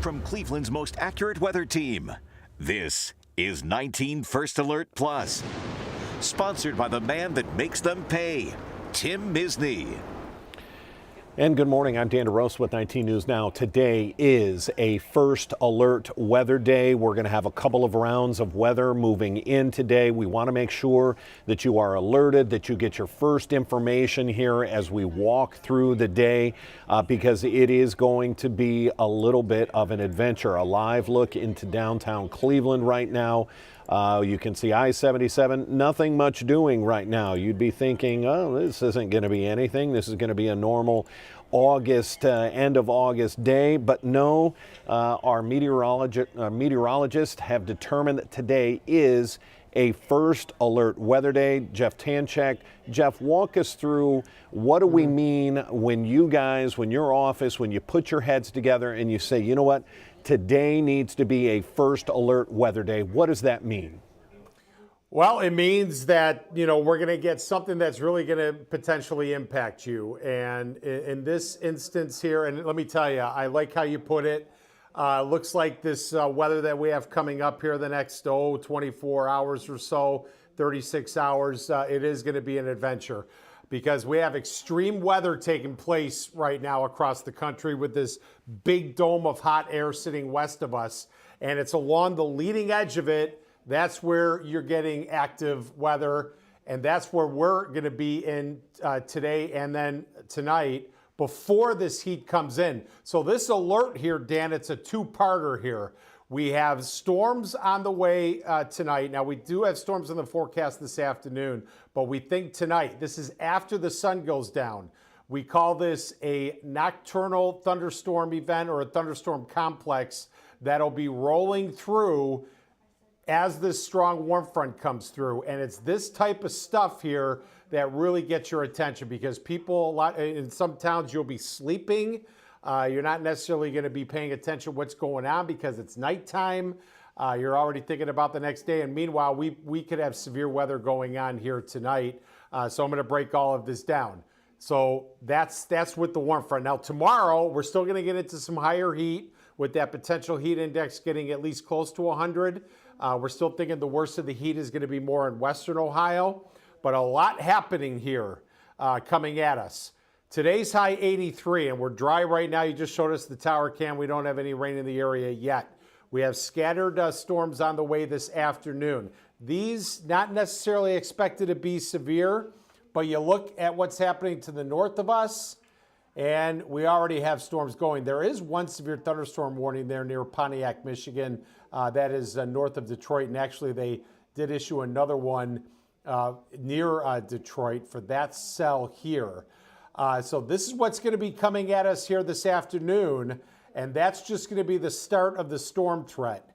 from Cleveland's most accurate weather team. This is 19 First Alert Plus, sponsored by the man that makes them pay, Tim Misney. And good morning, I'm Dan DeRosa with 19 News Now. Today is a first alert weather day. We're going to have a couple of rounds of weather moving in today. We want to make sure that you are alerted, that you get your first information here as we walk through the day, because it is going to be a little bit of an adventure. A live look into downtown Cleveland right now. You can see I-77, nothing much doing right now. You'd be thinking, oh, this isn't going to be anything. This is going to be a normal August, end of August day. But no, our meteorologists have determined that today is a first alert weather day. Jeff Tanchek. Jeff, walk us through, what do we mean when you guys, when your office, when you put your heads together and you say, you know what, today needs to be a first alert weather day. What does that mean? Well, it means that, we're going to get something that's really going to potentially impact you. And in this instance here, and let me tell you, I like how you put it. Looks like this weather that we have coming up here the next 24 hours or so, 36 hours, it is going to be an adventure, because we have extreme weather taking place right now across the country with this big dome of hot air sitting west of us. And it's along the leading edge of it. That's where you're getting active weather. And that's where we're going to be in today and then tonight before this heat comes in. So this alert here, Dan, it's a two-parter here. We have storms on the way tonight. Now, we do have storms in the forecast this afternoon, but we think tonight, this is after the sun goes down. We call this a nocturnal thunderstorm event, or a thunderstorm complex that'll be rolling through as this strong warm front comes through. And it's this type of stuff here that really gets your attention, because people, in some towns, you'll be sleeping. You're not necessarily going to be paying attention to what's going on because it's nighttime. You're already thinking about the next day. And meanwhile, we could have severe weather going on here tonight. So I'm going to break all of this down. So that's with the warm front. Now, tomorrow, we're still going to get into some higher heat with that potential heat index getting at least close to 100. We're still thinking the worst of the heat is going to be more in western Ohio. But a lot happening here coming at us. Today's high 83, and we're dry right now. You just showed us the tower cam. We don't have any rain in the area yet. We have scattered storms on the way this afternoon. These not necessarily expected to be severe, but you look at what's happening to the north of us, and we already have storms going. There is one severe thunderstorm warning there near Pontiac, Michigan. That is north of Detroit, and actually they did issue another one near Detroit for that cell here. So this is what's going to be coming at us here this afternoon, and that's just going to be the start of the storm threat.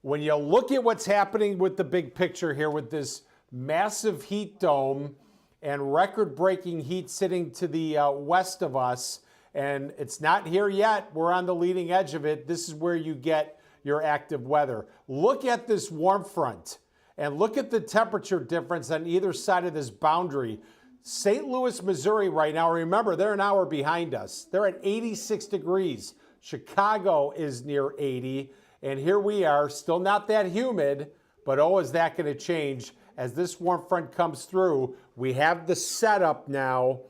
When you look at what's happening with the big picture here with this massive heat dome and record-breaking heat sitting to the west of us, and it's not here yet, we're on the leading edge of it, this is where you get your active weather. Look at this warm front, and look at the temperature difference on either side of this boundary. St. Louis, Missouri right now, remember, they're an hour behind us. They're at 86 degrees. Chicago is near 80. And here we are, still not that humid, but oh, is that going to change as this warm front comes through. We have the setup now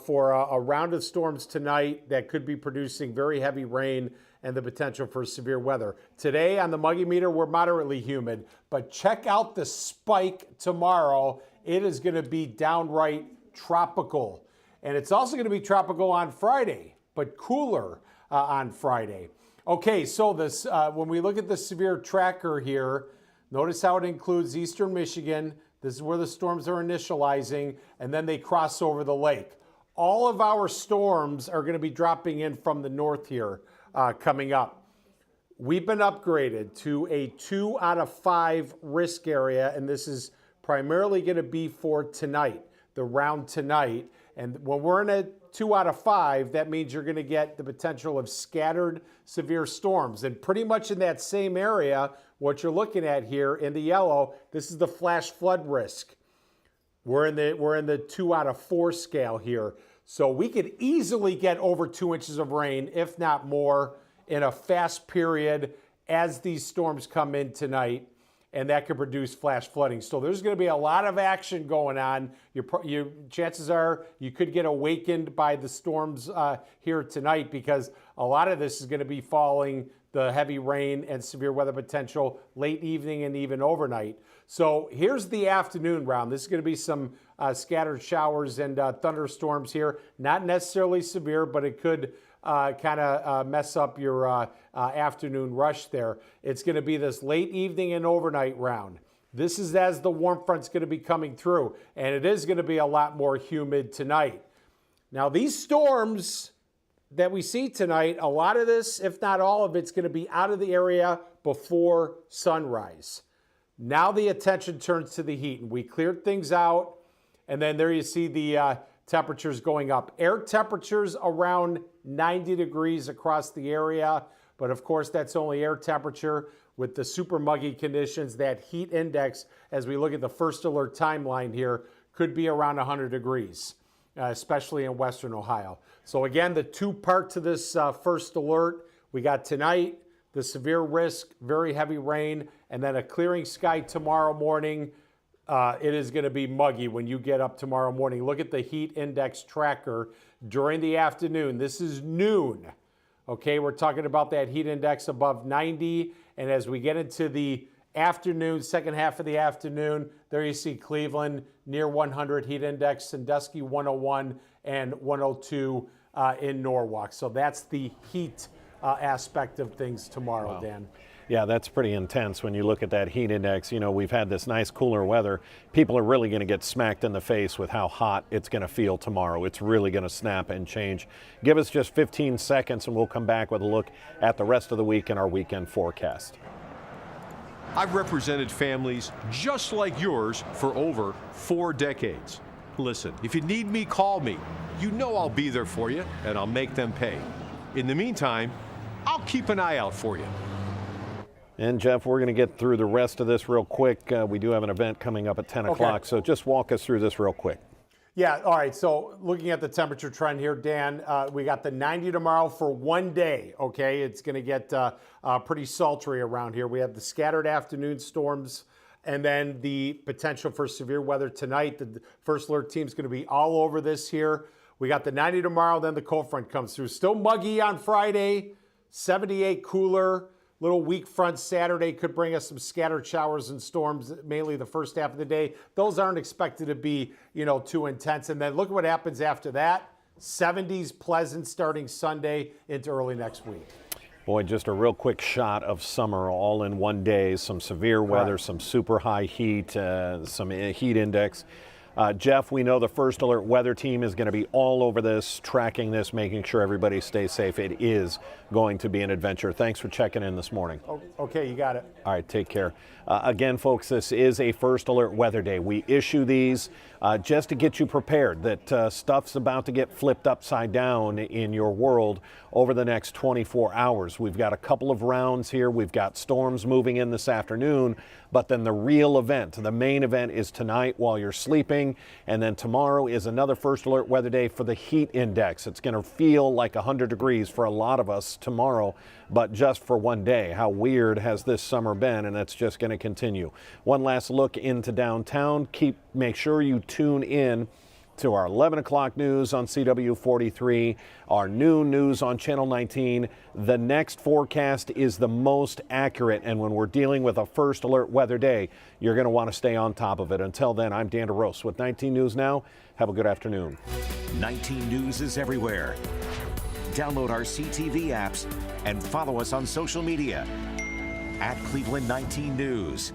for a round of storms tonight that could be producing very heavy rain and the potential for severe weather. Today on the Muggy Meter, we're moderately humid, but check out the spike tomorrow. It is going to be downright tropical. And it's also going to be tropical on Friday, but cooler on Friday. Okay, so this when we look at the severe tracker here, notice how it includes eastern Michigan. This is where the storms are initializing, and then they cross over the lake. All of our storms are going to be dropping in from the north here coming up. We've been upgraded to a 2 out of 5 risk area, and this is primarily going to be for tonight, the round tonight. And when we're in a 2 out of 5, that means you're going to get the potential of scattered severe storms. And pretty much in that same area, what you're looking at here in the yellow, this is the flash flood risk. We're in the 2 out of 4 scale here. So we could easily get over 2 inches of rain, if not more, in a fast period as these storms come in tonight, and that could produce flash flooding. So there's going to be a lot of action going on. Your chances are you could get awakened by the storms here tonight, because a lot of this is going to be following the heavy rain and severe weather potential late evening and even overnight. So here's the afternoon round. This is going to be some scattered showers and thunderstorms here. Not necessarily severe, but it could kind of mess up your afternoon rush there. It's going to be this late evening and overnight round. This is as the warm front's going to be coming through, and it is going to be a lot more humid tonight. Now, these storms that we see tonight, a lot of this, if not all of it's going to be out of the area before sunrise. Now the attention turns to the heat, and we cleared things out, and then there you see the temperatures going up. Air temperatures around 90 degrees across the area, but of course that's only air temperature. With the super muggy conditions, that heat index, as we look at the first alert timeline here, could be around 100 degrees, especially in western Ohio. So again, the two parts of this first alert, we got tonight, the severe risk, very heavy rain, and then a clearing sky tomorrow morning. It is going to be muggy when you get up tomorrow morning. Look at the heat index tracker during the afternoon. This is noon. Okay, we're talking about that heat index above 90. And as we get into the afternoon, second half of the afternoon, there you see Cleveland near 100 heat index, Sandusky 101 and 102 in Norwalk. So that's the heat aspect of things tomorrow, Wow. Dan. Yeah, that's pretty intense when you look at that heat index. You know, we've had this nice cooler weather. People are really going to get smacked in the face with how hot it's going to feel tomorrow. It's really going to snap and change. Give us just 15 seconds and we'll come back with a look at the rest of the week in our weekend forecast. I've represented families just like yours for over 4 decades. Listen, if you need me, call me. You know I'll be there for you, and I'll make them pay. In the meantime, I'll keep an eye out for you. And Jeff, we're going to get through the rest of this real quick. We do have an event coming up at 10 o'clock, so just walk us through this real quick. Yeah, all right. So looking at the temperature trend here, Dan, we got the 90 tomorrow for one day, okay? It's going to get pretty sultry around here. We have the scattered afternoon storms and then the potential for severe weather tonight. The first alert team is going to be all over this here. We got the 90 tomorrow, then the cold front comes through. Still muggy on Friday, 78 cooler. Little weak front Saturday could bring us some scattered showers and storms, mainly the first half of the day. Those aren't expected to be, too intense. And then look at what happens after that. 70s pleasant starting Sunday into early next week. Boy, just a real quick shot of summer all in one day. Some severe weather, some super high heat, some heat index. Jeff, we know the first alert weather team is going to be all over this, tracking this, making sure everybody stays safe. It is going to be an adventure. Thanks for checking in this morning. Okay, you got it. All right, take care. Again, folks, this is a first alert weather day. We issue these just to get you prepared that stuff's about to get flipped upside down in your world over the next 24 hours. We've got a couple of rounds here. We've got storms moving in this afternoon, but then the real event, the main event, is tonight while you're sleeping, and then tomorrow is another first alert weather day for the heat index. It's going to feel like 100 degrees for a lot of us tomorrow, but just for one day. How weird has this summer been? And that's just going to continue. One last look into downtown. Make sure you tune in to our 11 o'clock news on CW43, our noon news on Channel 19. The next forecast is the most accurate, and when we're dealing with a first alert weather day, you're going to want to stay on top of it. Until then, I'm Dan DeRose with 19 News Now. Have a good afternoon. 19 News is everywhere. Download our CTV apps and follow us on social media at Cleveland 19 News.